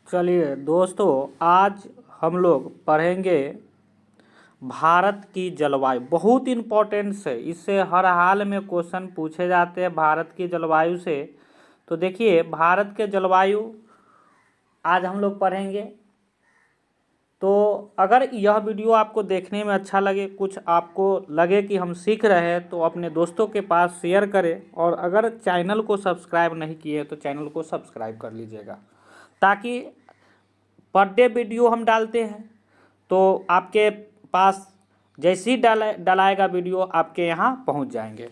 चलिए दोस्तों, आज हम लोग पढ़ेंगे भारत की जलवायु। बहुत इम्पोर्टेंट है, इससे हर हाल में क्वेश्चन पूछे जाते हैं भारत की जलवायु से। तो देखिए, भारत के जलवायु आज हम लोग पढ़ेंगे। तो अगर यह वीडियो आपको देखने में अच्छा लगे, कुछ आपको लगे कि हम सीख रहे हैं, तो अपने दोस्तों के पास शेयर करें। और अगर चैनल को सब्सक्राइब नहीं किए तो चैनल को सब्सक्राइब कर लीजिएगा, ताकि पर डे वीडियो हम डालते हैं तो आपके पास जैसे ही डालाएगा वीडियो आपके यहाँ पहुँच जाएंगे।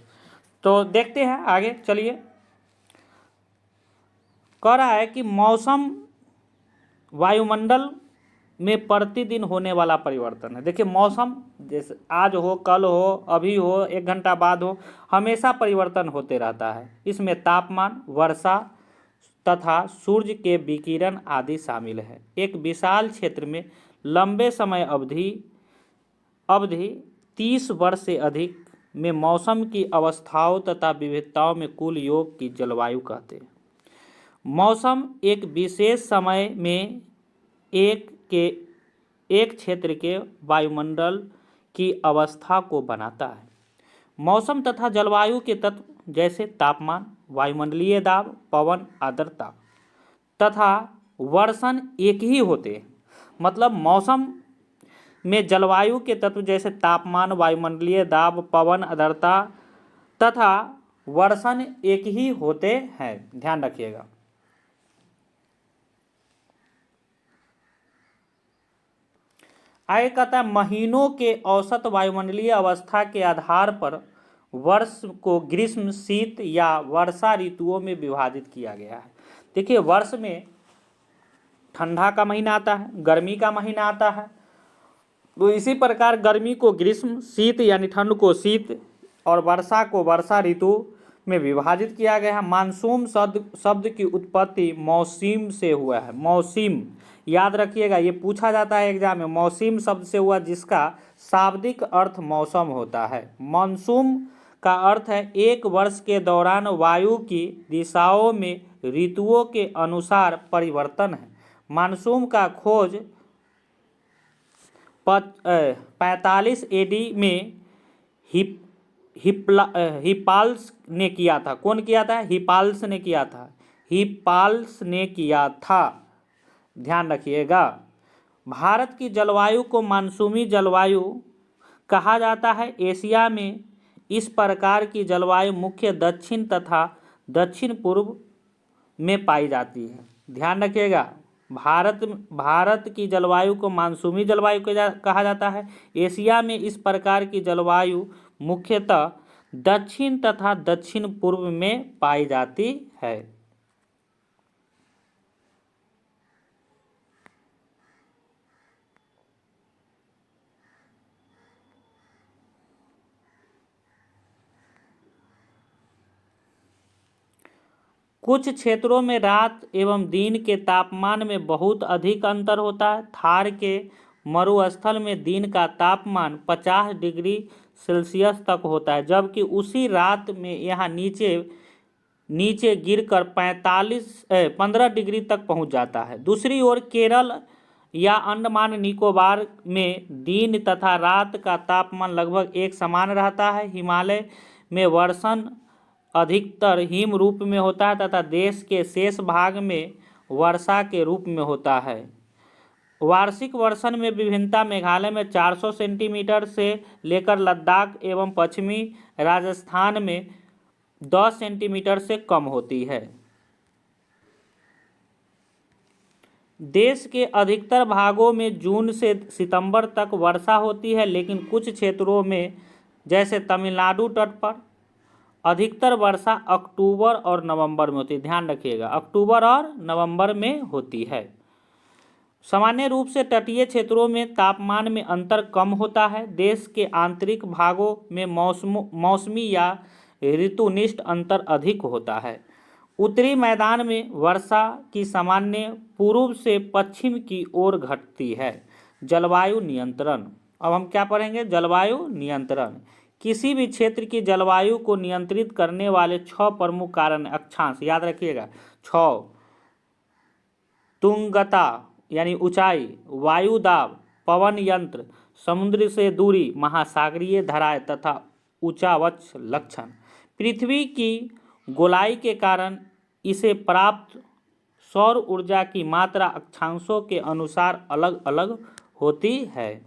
तो देखते हैं आगे। चलिए, कह रहा है कि मौसम वायुमंडल में प्रतिदिन होने वाला परिवर्तन है। देखिए, मौसम जैसे आज हो, कल हो, अभी हो, 1 घंटा बाद हो, हमेशा परिवर्तन होते रहता है। इसमें तापमान, वर्षा तथा सूर्य के विकिरण आदि शामिल है। एक विशाल क्षेत्र में लंबे समय अवधि 30 वर्ष से अधिक में मौसम की अवस्थाओं तथा विविधताओं में कुल योग की जलवायु कहते हैं। मौसम एक विशेष समय में एक क्षेत्र के वायुमंडल की अवस्था को बनाता है। मौसम तथा जलवायु के तत्व जैसे तापमान, वायुमंडलीय दाब, पवन, आर्द्रता तथा वर्षण एक ही होते हैं। मतलब मौसम में जलवायु के तत्व जैसे तापमान, वायुमंडलीय दाब, पवन, आर्द्रता तथा वर्षण एक ही होते हैं। ध्यान रखिएगा। आगे कहता है, महीनों के औसत वायुमंडलीय अवस्था के आधार पर वर्ष को ग्रीष्म, शीत या वर्षा ऋतुओं में विभाजित किया गया है। देखिए, वर्ष में ठंडा का महीना आता है, गर्मी का महीना आता है। तो इसी प्रकार गर्मी को ग्रीष्म, शीत यानी ठंड को शीत और वर्षा को वर्षा ऋतु में विभाजित किया गया है। मानसून शब्द की उत्पत्ति मौसम से हुआ है। मौसम याद रखिएगा, ये पूछा जाता है एग्जाम में। मौसम शब्द से हुआ जिसका शाब्दिक अर्थ मौसम होता है। मानसून का अर्थ है एक वर्ष के दौरान वायु की दिशाओं में ऋतुओं के अनुसार परिवर्तन है। मानसून का खोज 45 एडी में हिप्पाल्स ने किया था। कौन किया था? हिप्पाल्स ने किया था। हिप्पाल्स ने किया था, ध्यान रखिएगा। भारत की जलवायु को मानसूनी जलवायु कहा जाता है। एशिया में इस प्रकार की जलवायु मुख्य दक्षिण तथा दक्षिण पूर्व में पाई जाती है। ध्यान रखिएगा, भारत की जलवायु को मानसूनी जलवायु कहा जाता है। एशिया में इस प्रकार की जलवायु मुख्यतः दक्षिण तथा दक्षिण पूर्व में पाई जाती है। कुछ क्षेत्रों में रात एवं दिन के तापमान में बहुत अधिक अंतर होता है। थार के मरुस्थल में दिन का तापमान 50 डिग्री सेल्सियस तक होता है, जबकि उसी रात में यहाँ नीचे गिरकर 15 डिग्री तक पहुँच जाता है। दूसरी ओर केरल या अंडमान निकोबार में दिन तथा रात का तापमान लगभग एक समान रहता है। हिमालय में वर्षण अधिकतर हिम रूप में होता है तथा देश के शेष भाग में वर्षा के रूप में होता है। वार्षिक वर्षण में विभिन्नता मेघालय में 400 सेंटीमीटर से लेकर लद्दाख एवं पश्चिमी राजस्थान में 10 सेंटीमीटर से कम होती है। देश के अधिकतर भागों में जून से सितंबर तक वर्षा होती है, लेकिन कुछ क्षेत्रों में जैसे तमिलनाडु तट पर अधिकतर वर्षा अक्टूबर और नवंबर में होती है। ध्यान रखिएगा, अक्टूबर और नवंबर में होती है। सामान्य रूप से तटीय क्षेत्रों में तापमान में अंतर कम होता है। देश के आंतरिक भागों में मौसमी या ऋतुनिष्ठ अंतर अधिक होता है। उत्तरी मैदान में वर्षा की सामान्य पूर्व से पश्चिम की ओर घटती है। जलवायु नियंत्रण। अब हम क्या पढ़ेंगे? जलवायु नियंत्रण। किसी भी क्षेत्र की जलवायु को नियंत्रित करने वाले 6 प्रमुख कारण अक्षांश, याद रखिएगा 6। तुंगता यानी ऊंचाई, वायु दाब, पवन यंत्र, समुद्र से दूरी, महासागरीय धाराएं तथा ऊंचावच लक्षण। पृथ्वी की गोलाई के कारण इसे प्राप्त सौर ऊर्जा की मात्रा अक्षांशों के अनुसार अलग अलग होती है।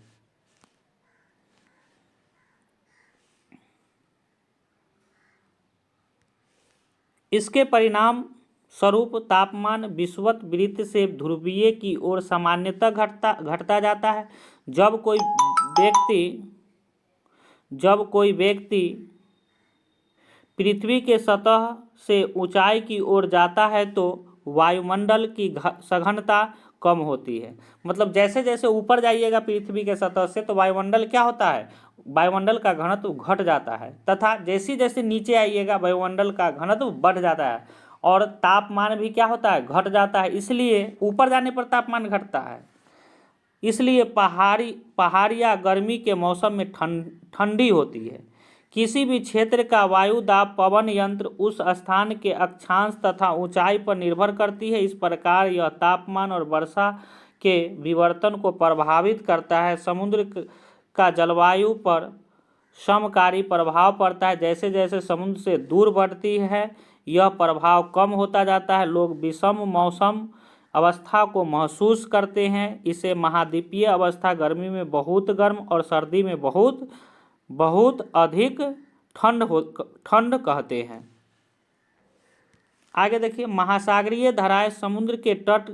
इसके परिणाम स्वरूप तापमान विषुवत वृत्त से ध्रुवीय की ओर सामान्यतः घटता जाता है। जब कोई व्यक्ति पृथ्वी के सतह से ऊंचाई की ओर जाता है तो वायुमंडल की सघनता कम होती है। मतलब जैसे जैसे ऊपर जाइएगा पृथ्वी के सतह से तो वायुमंडल क्या होता है, वायुमंडल का घनत्व घट जाता है, तथा जैसे जैसे नीचे आइएगा वायुमंडल का घनत्व बढ़ जाता है और तापमान भी क्या होता है, घट जाता है। इसलिए ऊपर जाने पर तापमान घटता है। इसलिए पहाड़ियाँ गर्मी के मौसम में ठंडी होती है। किसी भी क्षेत्र का वायु दाब, पवन यंत्र उस स्थान के अक्षांश तथा ऊंचाई पर निर्भर करती है। इस प्रकार यह तापमान और वर्षा के विवर्तन को प्रभावित करता है। समुद्र का जलवायु पर समकारी प्रभाव पड़ता है। जैसे जैसे समुद्र से दूर बढ़ती है यह प्रभाव कम होता जाता है। लोग विषम मौसम अवस्था को महसूस करते हैं। इसे महाद्वीपीय अवस्था, गर्मी में बहुत गर्म और सर्दी में बहुत अधिक ठंड कहते हैं। आगे देखिए, महासागरीय धाराएं समुद्र के तट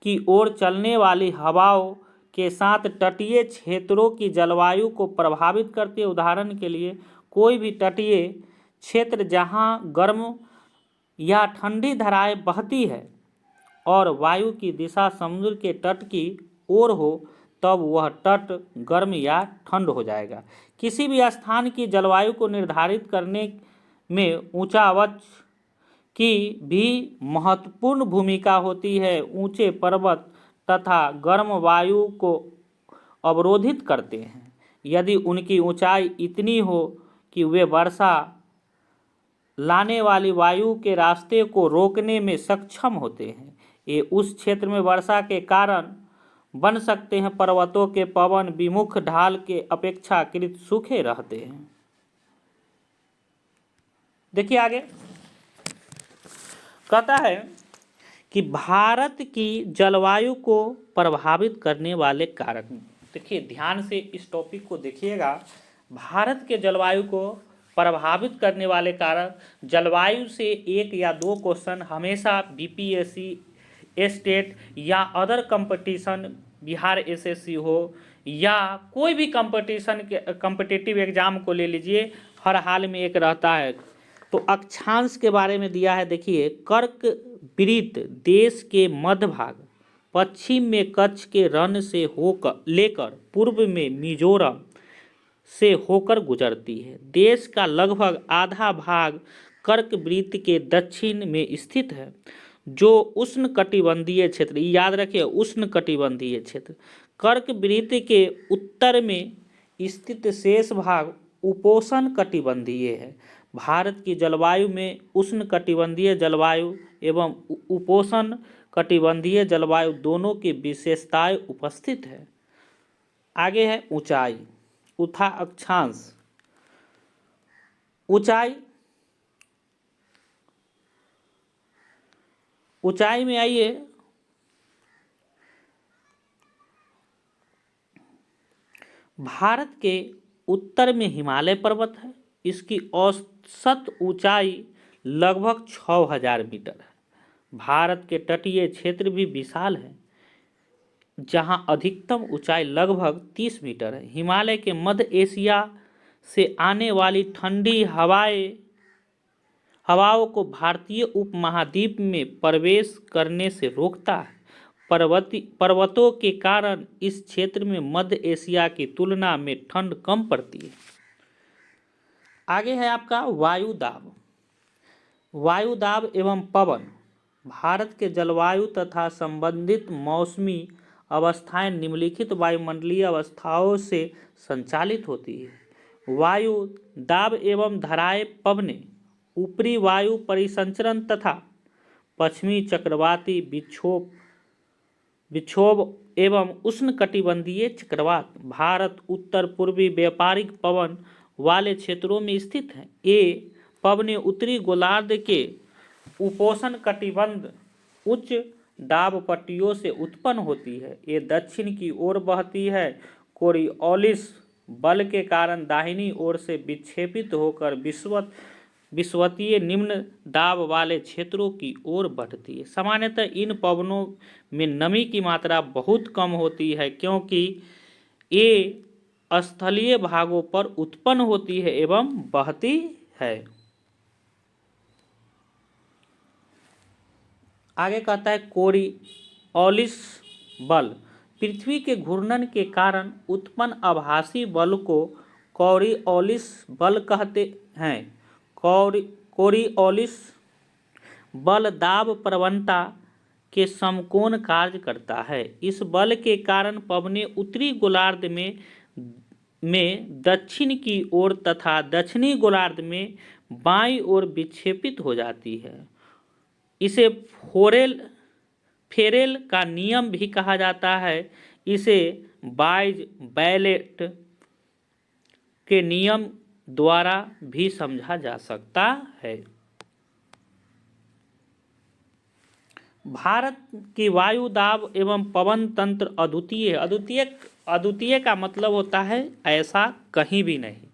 की ओर चलने वाली हवाओं के साथ तटीय क्षेत्रों की जलवायु को प्रभावित करती है। उदाहरण के लिए, कोई भी तटीय क्षेत्र जहां गर्म या ठंडी धाराएं बहती है और वायु की दिशा समुद्र के तट की ओर हो तब वह तट गर्म या ठंड हो जाएगा। किसी भी स्थान की जलवायु को निर्धारित करने में ऊंचावच की भी महत्वपूर्ण भूमिका होती है। ऊंचे पर्वत तथा गर्म वायु को अवरोधित करते हैं। यदि उनकी ऊंचाई इतनी हो कि वे वर्षा लाने वाली वायु के रास्ते को रोकने में सक्षम होते हैं, ये उस क्षेत्र में वर्षा के कारण बन सकते हैं। पर्वतों के पवन विमुख ढाल के अपेक्षाकृत सूखे रहते हैं। देखिए आगे कहता है कि भारत की जलवायु को प्रभावित करने वाले कारक। देखिए ध्यान से इस टॉपिक को देखिएगा। भारत के जलवायु को प्रभावित करने वाले कारक, जलवायु से 1 या 2 क्वेश्चन हमेशा बीपीएससी, स्टेट या अदर कंपटीशन, बिहार एसएससी हो या कोई भी कंपटीशन के कॉम्पिटिटिव एग्जाम को ले लीजिए, हर हाल में एक रहता है। तो अक्षांश के बारे में दिया है। देखिए, कर्क वृत्त देश के मध्य भाग, पश्चिम में कच्छ के रण से होकर लेकर पूर्व में मिजोरम से होकर गुजरती है। देश का लगभग आधा भाग कर्क वृत्त के दक्षिण में स्थित है, जो उष्णकटिबंधीय क्षेत्र, याद रखिए उष्णकटिबंधीय क्षेत्र। कर्क वृत्त के उत्तर में स्थित शेष भाग उपोष्ण कटिबंधीय है। भारत की जलवायु में उष्णकटिबंधीय जलवायु एवं उपोष्ण कटिबंधीय जलवायु दोनों की विशेषताएं उपस्थित है। आगे है ऊंचाई, उठा अक्षांश। ऊंचाई में आइए, भारत के उत्तर में हिमालय पर्वत है। इसकी औसत ऊंचाई लगभग 6000 मीटर है। भारत के तटीय क्षेत्र भी विशाल है, जहां अधिकतम ऊंचाई लगभग 30 मीटर है। हिमालय के मध्य एशिया से आने वाली ठंडी हवाओं को भारतीय उपमहाद्वीप में प्रवेश करने से रोकता है। पर्वतों के कारण इस क्षेत्र में मध्य एशिया की तुलना में ठंड कम पड़ती है। आगे है आपका वायु दाब। वायु दाब एवं पवन भारत के जलवायु तथा संबंधित मौसमी अवस्थाएं निम्नलिखित वायुमंडलीय अवस्थाओं से संचालित होती है। वायु दाब एवं धाराएं पवनें ऊपरी वायु परिसंचरण तथा पश्चिमी चक्रवाती विक्षोभ विक्षोभ एवं उष्णकटिबंधीय चक्रवात भारत उत्तर पूर्वी व्यापारिक पवन वाले क्षेत्रों में स्थित है। ये पवनें उत्तरी गोलार्ध के उपोष्ण कटिबंध उच्च दाब पट्टियों से उत्पन्न होती है। ये दक्षिण की ओर बहती है। कोरियोलिस बल के कारण दाहिनी ओर से विक्षेपित होकर विषुवतीय निम्न दाब वाले क्षेत्रों की ओर बढ़ती है। सामान्यतः इन पवनों में नमी की मात्रा बहुत कम होती है क्योंकि ये स्थलीय भागों पर उत्पन्न होती है एवं बहती है। आगे कहता है कोरियोलिस बल। पृथ्वी के घूर्णन के कारण उत्पन्न आभासी बल को कोरियोलिस बल कहते हैं। कोरियोलिस बल दाब प्रवणता के समकोण कार्य करता है। इस बल के कारण पवनें उत्तरी गोलार्ध में दक्षिण की ओर तथा दक्षिणी गोलार्ध में बाईं ओर विक्षेपित हो जाती है। इसे फेरेल का नियम भी कहा जाता है। इसे बाइज-बैलेट के नियम द्वारा भी समझा जा सकता है। भारत की वायु दाब एवं पवन तंत्र अद्वितीय है। अद्वितीय का मतलब होता है ऐसा कहीं भी नहीं।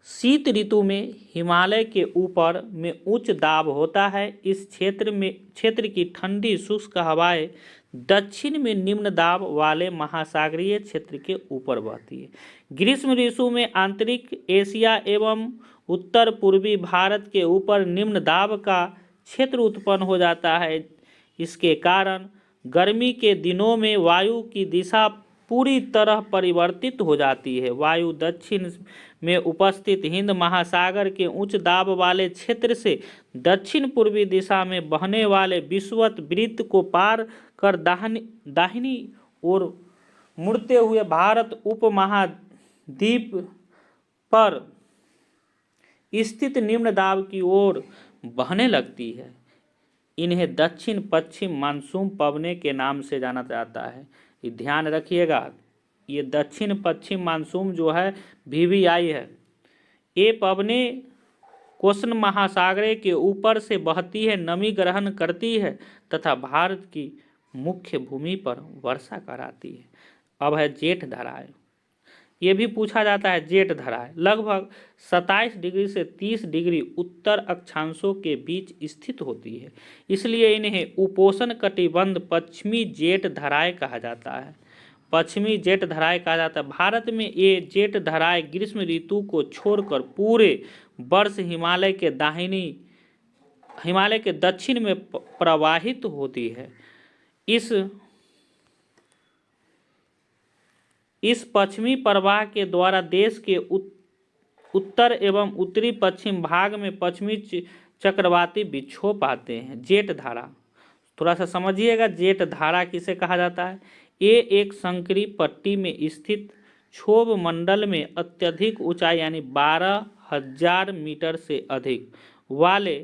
शीत ऋतु में हिमालय के ऊपर में उच्च दाब होता है। इस क्षेत्र की ठंडी शुष्क हवाएं दक्षिण में निम्न दाब वाले महासागरीय क्षेत्र के ऊपर बहती है। ग्रीष्म ऋतु में आंतरिक एशिया एवं उत्तर पूर्वी भारत के ऊपर निम्न दाब का क्षेत्र उत्पन्न हो जाता है। इसके कारण गर्मी के दिनों में वायु की दिशा पूरी तरह परिवर्तित हो जाती है। वायु दक्षिण में उपस्थित हिंद महासागर के उच्च दाब वाले क्षेत्र से दक्षिण पूर्वी दिशा में बहने वाले विषुवत वृत्त को पार कर दाहिनी ओर मुड़ते हुए भारत उपमहाद्वीप पर स्थित निम्न दाब की ओर बहने लगती है। इन्हें दक्षिण पश्चिम मानसून पवनें के नाम से जाना जाता है। ये ध्यान रखिएगा, ये दक्षिण पश्चिम मानसून जो है VVI है। ये पवनें कोसन महासागर के ऊपर से बहती है, नमी ग्रहण करती है तथा भारत की मुख्य भूमि पर वर्षा कराती है। अब है जेठ धाराएं। ये भी पूछा जाता है। जेठ धाराएं लगभग 27 डिग्री से 30 डिग्री उत्तर अक्षांशों के बीच स्थित होती है, इसलिए इन्हें उपोष्ण कटिबंध पश्चिमी जेठ धाराएं कहा जाता है। पश्चिमी जेठ धाराएं कहा जाता है। भारत में ये जेठ धाराएं ग्रीष्म ऋतु को छोड़कर पूरे वर्ष हिमालय के दक्षिण में प्रवाहित होती है। इस पश्चिमी प्रवाह के द्वारा देश के उत्तर एवं उत्तरी पश्चिम भाग में पश्चिमी चक्रवाती विक्षोभ आते हैं। जेठ धारा थोड़ा सा समझिएगा। जेठ धारा किसे कहा जाता है? ये एक संकरी पट्टी में स्थित क्षोभ मंडल में अत्यधिक ऊंचाई यानी 12,000 मीटर से अधिक वाले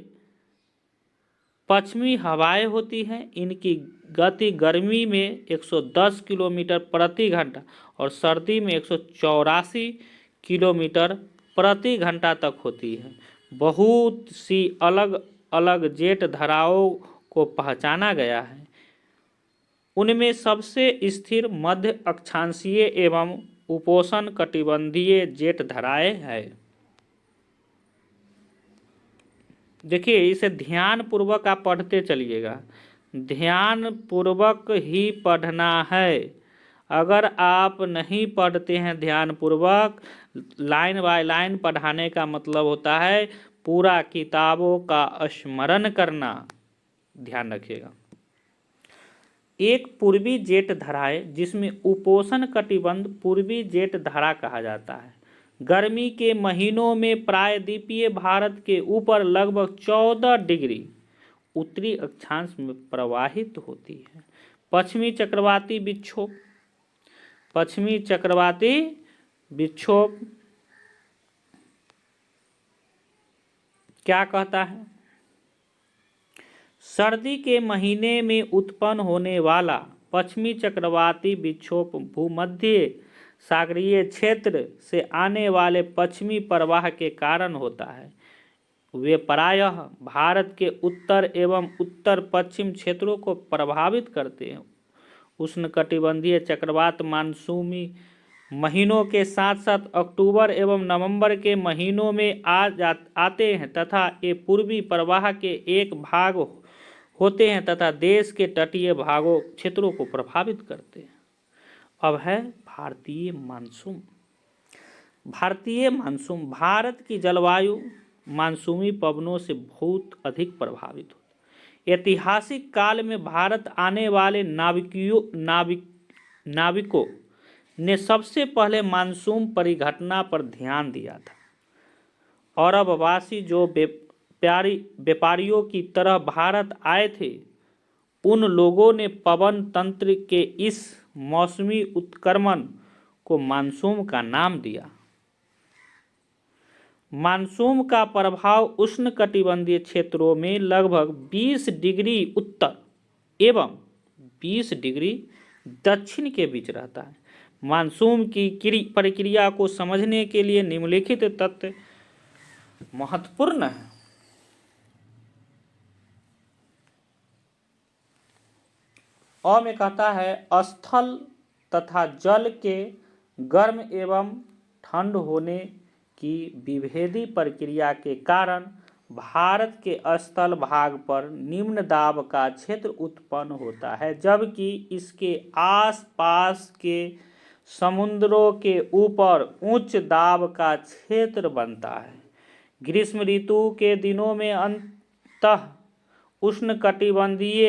पश्चिमी हवाएं होती हैं। इनकी गति गर्मी में 110 किलोमीटर प्रति घंटा और सर्दी में 184 किलोमीटर प्रति घंटा तक होती है। बहुत सी अलग अलग जेठ धाराओं को पहचाना गया है। उनमें सबसे स्थिर मध्य अक्षांशीय एवं उपोष्ण कटिबंधीय जेठ धाराएं हैं। देखिए, इसे ध्यान पूर्वक आप पढ़ते चलिएगा। ध्यान पूर्वक ही पढ़ना है। अगर आप नहीं पढ़ते हैं ध्यान पूर्वक, लाइन बाय लाइन पढ़ाने का मतलब होता है पूरा किताबों का स्मरण करना। ध्यान रखिएगा। एक पूर्वी जेठ धारा है जिसमें उपोष्ण कटिबंध पूर्वी जेठ धारा कहा जाता है। गर्मी के महीनों में प्रायद्वीपीय भारत के ऊपर लगभग 14 डिग्री उत्तरी अक्षांश में प्रवाहित होती है। पश्चिमी चक्रवाती विक्षोभ क्या कहता है? सर्दी के महीने में उत्पन्न होने वाला पश्चिमी चक्रवाती विक्षोभ भूमध्य सागरीय क्षेत्र से आने वाले पश्चिमी प्रवाह के कारण होता है। वे प्रायः भारत के उत्तर एवं उत्तर पश्चिम क्षेत्रों को प्रभावित करते हैं। उष्णकटिबंधीय चक्रवात मानसूनी महीनों के साथ साथ अक्टूबर एवं नवंबर के महीनों में आते हैं तथा ये पूर्वी प्रवाह के एक भाग होते हैं तथा देश के तटीय भागों क्षेत्रों को प्रभावित करते हैं। अब है भारतीय मानसून। भारतीय मानसून भारत की जलवायु मानसूनी पवनों से बहुत अधिक प्रभावित होती। ऐतिहासिक काल में भारत आने वाले नाविकों ने सबसे पहले मानसून परिघटना पर ध्यान दिया था। अरबवासी जो व्यापारियों की तरह भारत आए थे, उन लोगों ने पवन तंत्र के इस मौसमी उत्क्रमण को मानसून का नाम दिया। मानसून का प्रभाव उष्णकटिबंधीय क्षेत्रों में लगभग 20 डिग्री उत्तर एवं 20 डिग्री दक्षिण के बीच रहता है। मानसून की प्रक्रिया को समझने के लिए निम्नलिखित तथ्य महत्वपूर्ण है। और में कहता है स्थल तथा जल के गर्म एवं ठंड होने की विभेदी प्रक्रिया के कारण भारत के स्थल भाग पर निम्न दाब का क्षेत्र उत्पन्न होता है, जबकि इसके आसपास के समुद्रों के ऊपर उच्च दाब का क्षेत्र बनता है। ग्रीष्म ऋतु के दिनों में अंतः उष्णकटिबंधीय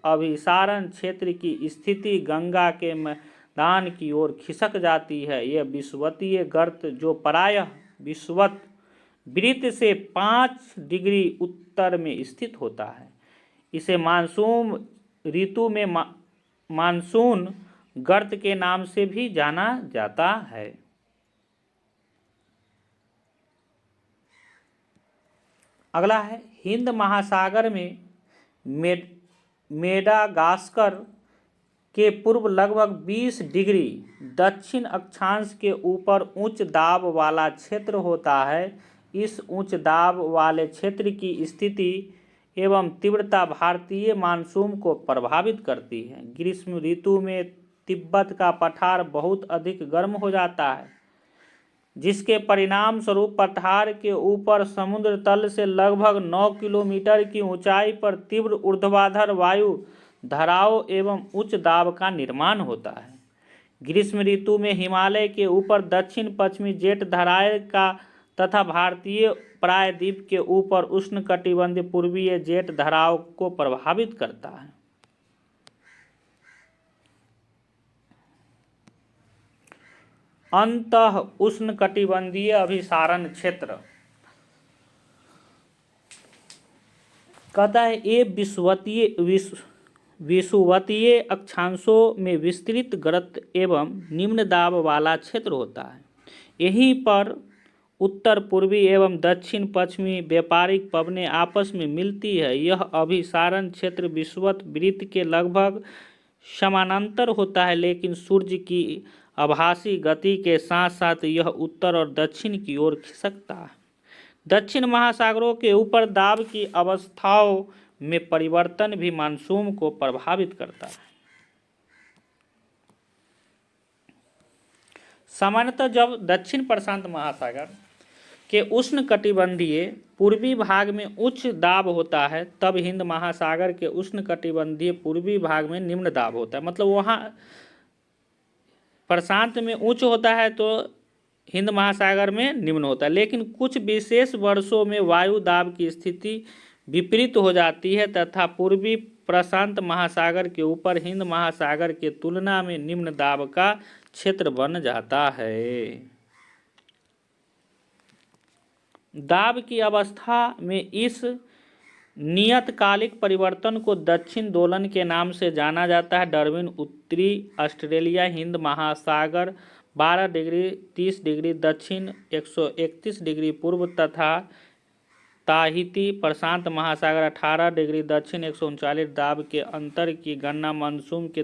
अभिसारण क्षेत्र की स्थिति गंगा के मैदान की ओर खिसक जाती है। यह विषुवतीय गर्त जो प्रायः विषुवत वृत्त से 5 डिग्री उत्तर में स्थित होता है, इसे मानसून ऋतु में मानसून गर्त के नाम से भी जाना जाता है। अगला है हिंद महासागर में मेडागास्कर के पूर्व लगभग 20 डिग्री दक्षिण अक्षांश के ऊपर उच्च दाब वाला क्षेत्र होता है। इस उच्च दाब वाले क्षेत्र की स्थिति एवं तीव्रता भारतीय मानसून को प्रभावित करती है। ग्रीष्म ऋतु में तिब्बत का पठार बहुत अधिक गर्म हो जाता है, जिसके परिणाम स्वरूप पठार के ऊपर समुद्र तल से लगभग 9 किलोमीटर की ऊंचाई पर तीव्र ऊर्ध्वाधर वायु धाराओं एवं उच्च दाब का निर्माण होता है। ग्रीष्म ऋतु में हिमालय के ऊपर दक्षिण पश्चिमी जेट धाराएं का तथा भारतीय प्रायद्वीप के ऊपर उष्णकटिबंधीय पूर्वीय जेट धाराओं को प्रभावित करता है। अंतः उष्णकटिबंधीय अभिसारण क्षेत्र कहता है ये विषुवतीय अक्षांशों में विस्तृत गर्त एवं निम्न दाब वाला क्षेत्र होता है। यहीं पर उत्तर पूर्वी एवं दक्षिण पश्चिमी व्यापारिक पवनें आपस में मिलती है। यह अभिसारण क्षेत्र विषुवत वृत्त के लगभग समानांतर होता है, लेकिन सूर्य की आभासी गति के साथ साथ यह उत्तर और दक्षिण की ओर खिसकता है। दक्षिण महासागरों के ऊपर दाब की अवस्थाओं में परिवर्तन भी मानसून को प्रभावित करता है। सामान्यतः जब दक्षिण प्रशांत महासागर के उष्णकटिबंधीय पूर्वी भाग में उच्च दाब होता है, तब हिंद महासागर के उष्णकटिबंधीय पूर्वी भाग में निम्न दाब होता है। मतलब वहाँ प्रशांत में उच्च होता है तो हिंद महासागर में निम्न होता है, लेकिन कुछ विशेष वर्षों में वायु दाब की स्थिति विपरीत हो जाती है तथा पूर्वी प्रशांत महासागर के ऊपर हिंद महासागर के तुलना में निम्न दाब का क्षेत्र बन जाता है। दाब की अवस्था में इस नियतकालिक परिवर्तन को दक्षिण दोलन के नाम से जाना जाता है। डार्विन उत्तरी ऑस्ट्रेलिया हिंद महासागर 12 डिग्री 30 डिग्री दक्षिण 131 डिग्री पूर्व तथा ताहिती प्रशांत महासागर 18 डिग्री दक्षिण 139 दाब के अंतर की गणना मानसून के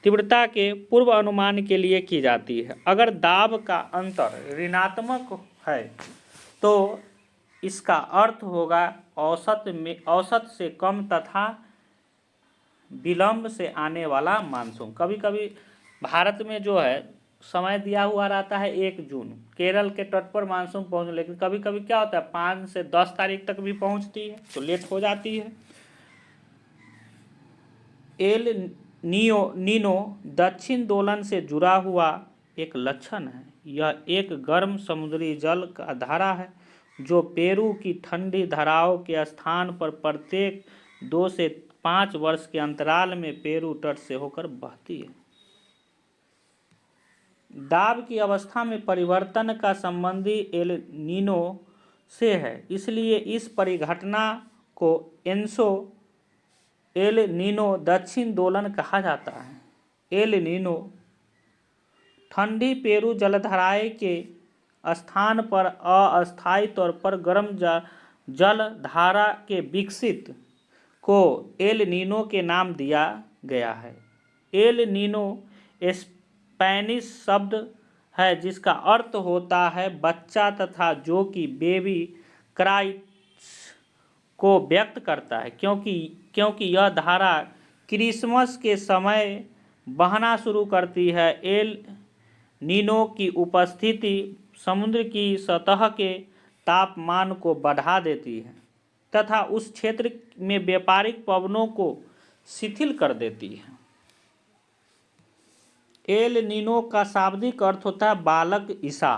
तीव्रता के पूर्व अनुमान के लिए की जाती है। अगर दाब का अंतर ऋणात्मक है तो इसका अर्थ होगा औसत से कम तथा विलंब से आने वाला मानसून। कभी कभी भारत में जो है समय दिया हुआ रहता है 1 जून, केरल के तट पर मानसून पहुंच, लेकिन कभी कभी क्या होता है 5 से 10 तारीख तक भी पहुंचती है, तो लेट हो जाती है। एल नीनो दक्षिण दोलन से जुड़ा हुआ एक लक्षण है। यह एक गर्म समुद्री जल का धारा है जो पेरू की ठंडी धाराओं के स्थान पर प्रत्येक 2 से 5 वर्ष के अंतराल में पेरू तट से होकर बहती है। दाब की अवस्था में परिवर्तन का संबंधी एल नीनो से है, इसलिए इस परिघटना को एल नीनो दक्षिण दोलन कहा जाता है। एल नीनो ठंडी पेरू जलधाराएं के स्थान पर अस्थायी तौर पर गर्म जलधारा के विकसित को एल नीनो के नाम दिया गया है। एल नीनो स्पेनिश शब्द है जिसका अर्थ होता है बच्चा तथा जो कि बेबी क्राइस को व्यक्त करता है, क्योंकि यह धारा क्रिसमस के समय बहना शुरू करती है। एल नीनो की उपस्थिति समुद्र की सतह के तापमान को बढ़ा देती है तथा उस क्षेत्र में व्यापारिक पवनों को शिथिल कर देती है। एल नीनो का शाब्दिक अर्थ होता है बालक ईसा,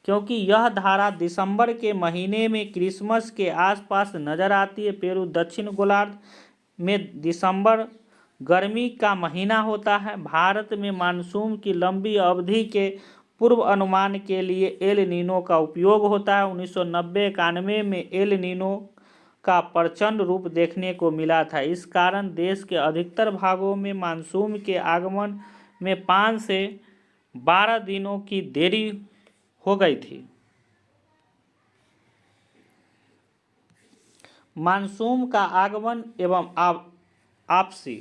क्योंकि यह धारा दिसंबर के महीने में क्रिसमस के आसपास नजर आती है। पेरू दक्षिण गोलार्ध में दिसंबर गर्मी का महीना होता है। भारत में मानसून की लंबी अवधि के पूर्व अनुमान के लिए एल नीनो का उपयोग होता है। 1990-91 में एल नीनो का प्रचंड रूप देखने को मिला था। इस कारण देश के अधिकतर भागों में मानसून के आगमन में 5 से 12 दिनों की देरी हो गई थी। मानसून का आगमन एवं आपसी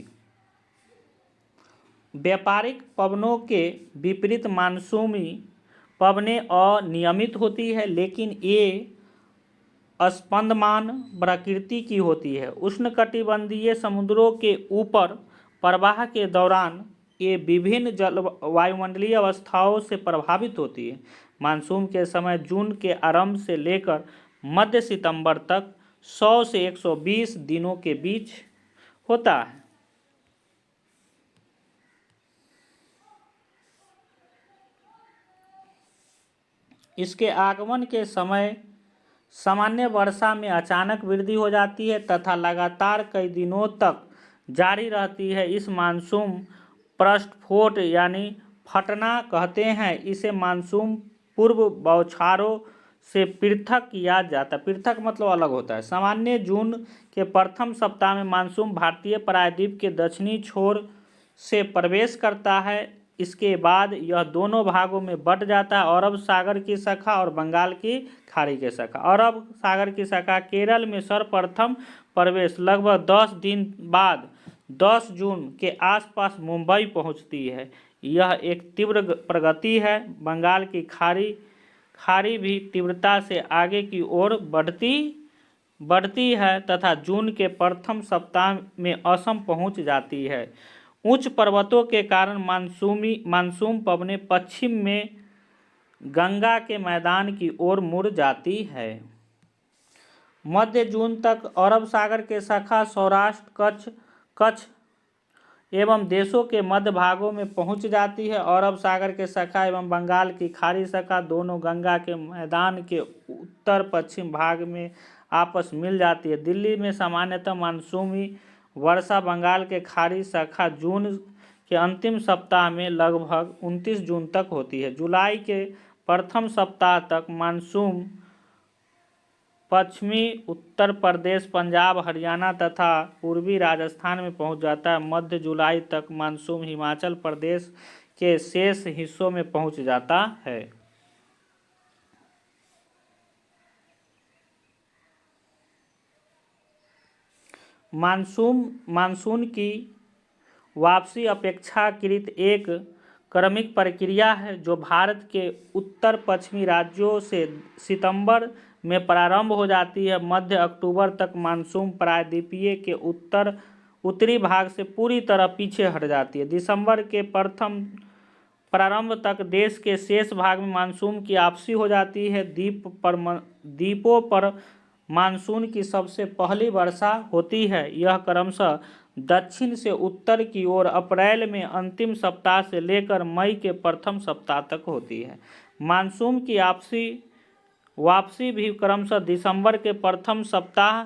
व्यापारिक पवनों के विपरीत मानसूनी पवनें अनियमित होती है, लेकिन ये स्पंदमान प्रकृति की होती है। उष्णकटिबंधीय समुद्रों के ऊपर प्रवाह के दौरान ये विभिन्न वायुमंडलीय अवस्थाओं से प्रभावित होती है। मानसून के समय जून के आरंभ से लेकर मध्य सितंबर तक 100 से 120 दिनों के बीच होता है। इसके आगमन के समय सामान्य वर्षा में अचानक वृद्धि हो जाती है तथा लगातार कई दिनों तक जारी रहती है। इस मानसून प्रस्फोट यानी फटना कहते हैं। इसे मानसून पूर्व बौछारों से पृथक किया जाता है। पृथक मतलब अलग होता है। सामान्य जून के प्रथम सप्ताह में मानसून भारतीय प्रायद्वीप के दक्षिणी छोर से प्रवेश करता है। इसके बाद यह दोनों भागों में बंट जाता है, अरब सागर की शाखा और बंगाल की खाड़ी की शाखा। अरब सागर की शाखा केरल में सर्वप्रथम प्रवेश लगभग 10 दिन बाद 10 जून के आसपास मुंबई पहुंचती है। यह एक तीव्र प्रगति है। बंगाल की खाड़ी भी तीव्रता से आगे की ओर बढ़ती है तथा जून के प्रथम सप्ताह में असम पहुंच जाती है। उच्च पर्वतों के कारण मानसून पवनें पश्चिम में गंगा के मैदान की ओर मुड़ जाती है। मध्य जून तक अरब सागर के शाखा सौराष्ट्र, कच्छ एवं देशों के मध्य भागों में पहुंच जाती है। अरब सागर के शाखा एवं बंगाल की खाड़ी शाखा दोनों गंगा के मैदान के उत्तर पश्चिम भाग में आपस मिल जाती है। दिल्ली में सामान्यतः मानसूनी वर्षा बंगाल के खाड़ी शाखा जून के अंतिम सप्ताह में लगभग 29 जून तक होती है। जुलाई के प्रथम सप्ताह तक मानसून पश्चिमी उत्तर प्रदेश, पंजाब, हरियाणा तथा पूर्वी राजस्थान में पहुंच जाता है। मध्य जुलाई तक मानसून हिमाचल प्रदेश के शेष हिस्सों में पहुंच जाता है। मानसून की वापसी अपेक्षाकृत एक क्रमिक प्रक्रिया है जो भारत के उत्तर पश्चिमी राज्यों से सितंबर में प्रारंभ हो जाती है। मध्य अक्टूबर तक मानसून प्रायद्वीपीय के उत्तरी भाग से पूरी तरह पीछे हट जाती है। दिसंबर के प्रथम प्रारंभ तक देश के शेष भाग में मानसून की वापसी हो जाती है। द्वीपों पर मानसून की सबसे पहली वर्षा होती है। यह क्रमशः दक्षिण से उत्तर की ओर अप्रैल में अंतिम सप्ताह से लेकर मई के प्रथम सप्ताह तक होती है। मानसून की वापसी भी क्रमशः दिसंबर के प्रथम सप्ताह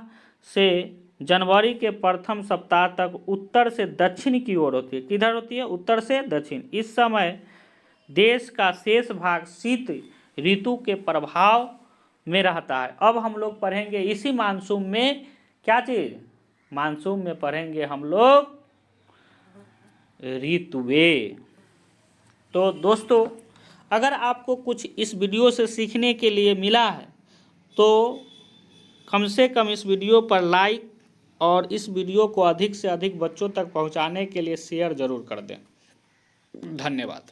से जनवरी के प्रथम सप्ताह तक उत्तर से दक्षिण की ओर होती है। किधर होती है? उत्तर से दक्षिण। इस समय देश का शेष भाग शीत ऋतु के प्रभाव में रहता है। अब हम लोग पढ़ेंगे इसी मानसून में क्या चीज? मानसून में पढ़ेंगे हम लोग ऋतुएं। तो दोस्तों, अगर आपको कुछ इस वीडियो से सीखने के लिए मिला है तो कम से कम इस वीडियो पर लाइक और इस वीडियो को अधिक से अधिक बच्चों तक पहुंचाने के लिए शेयर जरूर कर दें। धन्यवाद।